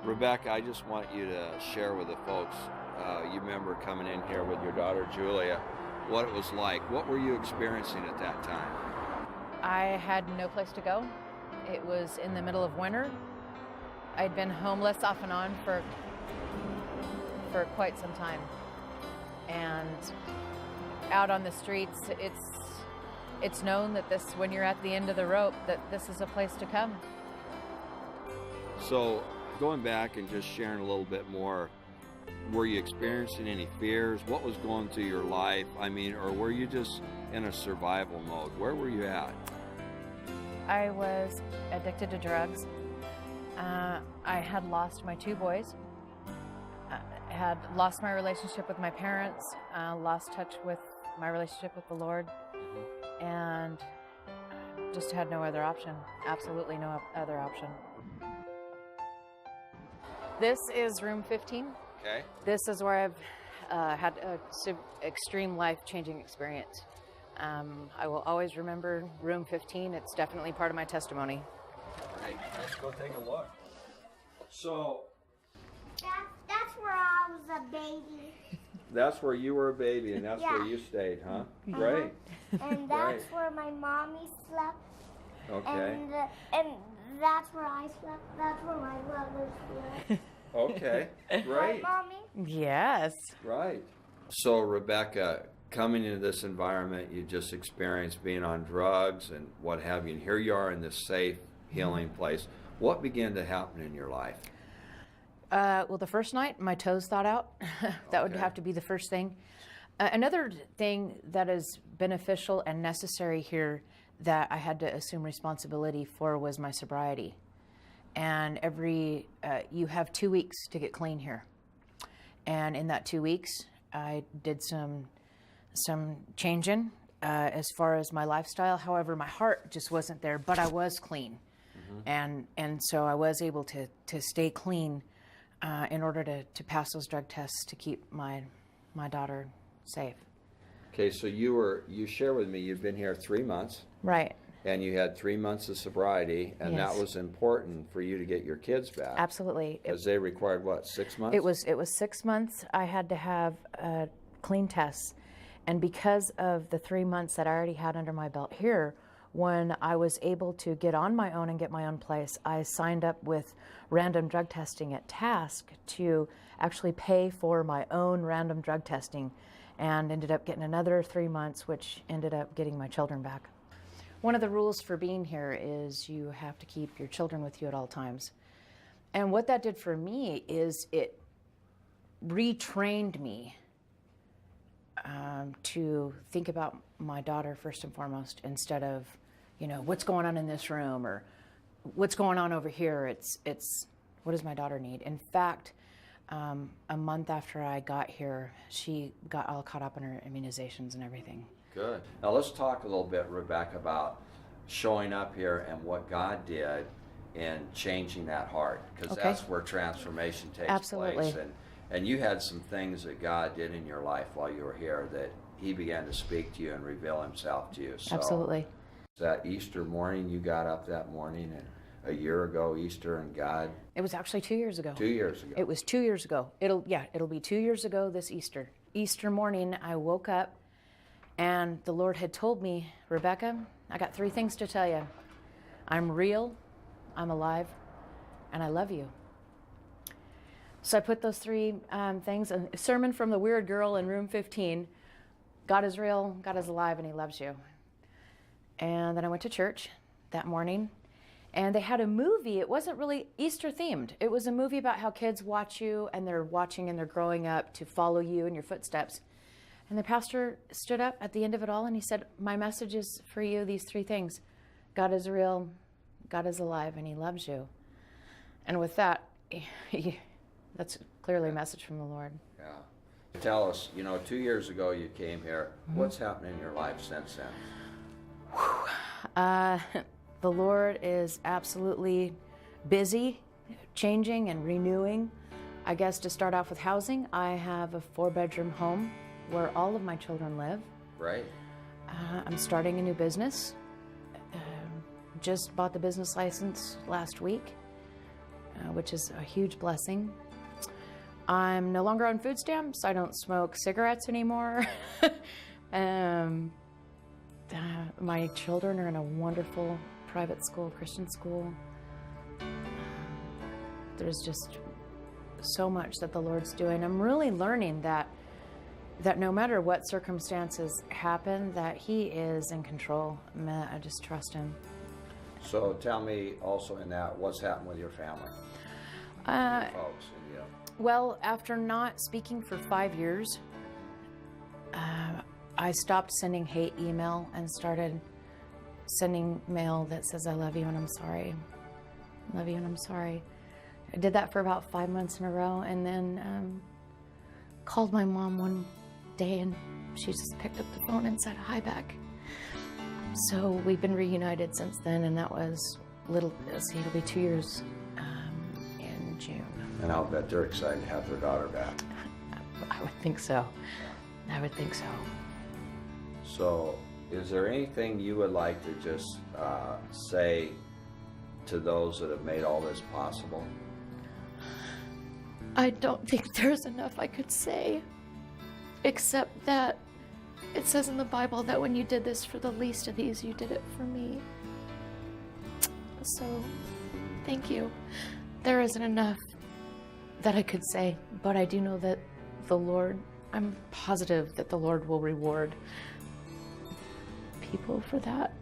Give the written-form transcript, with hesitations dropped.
Rebecca, I just want you to share with the folks, you remember coming in here with your daughter Julia, what it was like. What were you experiencing at that time? I had no place to go. It was in the middle of winter. I'd been homeless off and on for quite some time. And out on the streets, it's known that when you're at the end of the rope, that this is a place to come. So going back and just sharing a little bit more, were you experiencing any fears? What was going through your life? I mean, or were you just in a survival mode? Where were you at? I was addicted to drugs. I had lost my two boys. I had lost my relationship with my parents, lost touch with my relationship with the Lord, and just had no other option. Absolutely no other option. This is room 15. Okay. This is where I've had an extreme life-changing experience. I will always remember room 15. It's definitely part of my testimony. All right, let's go take a look. So That's where I was a baby. that's where you were a baby, and that's where Yeah. you stayed, huh? Great. And that's where my mommy slept. Okay. And that's where I slept. That's where my brother slept. Okay. Right, Great. Mommy? Yes. Right. So, Rebecca, coming into this environment, you just experienced being on drugs and what have you, and here you are in this safe, healing place. What began to happen in your life? Well, the first night, my toes thawed out. That would Okay. have to be the first thing. Another thing that is beneficial and necessary here that I had to assume responsibility for was my sobriety. And you have 2 weeks to get clean here. And in that 2 weeks, I did some changing as far as my lifestyle. However, my heart just wasn't there, but I was clean. And so I was able to stay clean in order to pass those drug tests to keep my daughter safe. Okay, so you share with me, you've been here 3 months, Right. and you had 3 months of sobriety, and Yes. that was important for you to get your kids back. Absolutely. Because they required, what, 6 months? It was 6 months. I had to have clean tests, and because of the 3 months that I already had under my belt here, when I was able to get on my own and get my own place, I signed up with random drug testing at Task to actually pay for my own random drug testing, and ended up getting another 3 months, which ended up getting my children back. One of the rules for being here is you have to keep your children with you at all times. And what that did for me is it retrained me to think about my daughter first and foremost, instead of, what's going on in this room or what's going on over here. It's what does my daughter need? In fact, a month after I got here, she got all caught up in her immunizations and everything. Good. Now let's talk a little bit, Rebecca, about showing up here and what God did in changing that heart, because Okay. that's where transformation takes Absolutely. place. And you had some things that God did in your life while you were here that He began to speak to you and reveal Himself to you. So Absolutely. that Easter morning, you got up that morning, and a year ago, Easter, and God, It was actually 2 years ago. 2 years ago. It was 2 years ago. It'll be 2 years ago this Easter. Easter morning, I woke up and the Lord had told me, Rebecca, I got 3 things to tell you. I'm real, I'm alive, and I love you. So I put those 3 things, a sermon from the weird girl in room 15, God is real, God is alive, and He loves you. And then I went to church that morning, and they had a movie. It wasn't really Easter themed. It was a movie about how kids watch you, and they're watching and they're growing up to follow you in your footsteps. And the pastor stood up at the end of it all, and he said, my message is for you, these 3 things. God is real, God is alive, and He loves you. And with that, that's clearly a message from the Lord. Yeah. Tell us, 2 years ago you came here. What's happened in your life since then? The Lord is absolutely busy changing and renewing. I guess to start off with housing, I have a 4-bedroom home where all of my children live. Right. I'm starting a new business. Just bought the business license last week. which is a huge blessing. I'm no longer on food stamps. I don't smoke cigarettes anymore. My children are in a wonderful private school, Christian school. There's just so much that the Lord's doing. I'm really learning that no matter what circumstances happen, that He is in control. I just trust Him. So tell me also in that, what's happened with your family? Your folks and you. Well, after not speaking for 5 years, I stopped sending hate email and started sending mail that says, I love you and I'm sorry. I love you and I'm sorry. I did that for about 5 months in a row, and then called my mom one day, and she just picked up the phone and said, hi back. So we've been reunited since then, and that was it'll be 2 years in June. And I'll bet they're excited to have their daughter back. I would think so. I would think so. So is there anything you would like to just say to those that have made all this possible? I don't think there's enough I could say, except that it says in the Bible that when you did this for the least of these, you did it for me. So, thank you. There isn't enough that I could say, but I do know that the Lord, I'm positive that the Lord will reward people for that.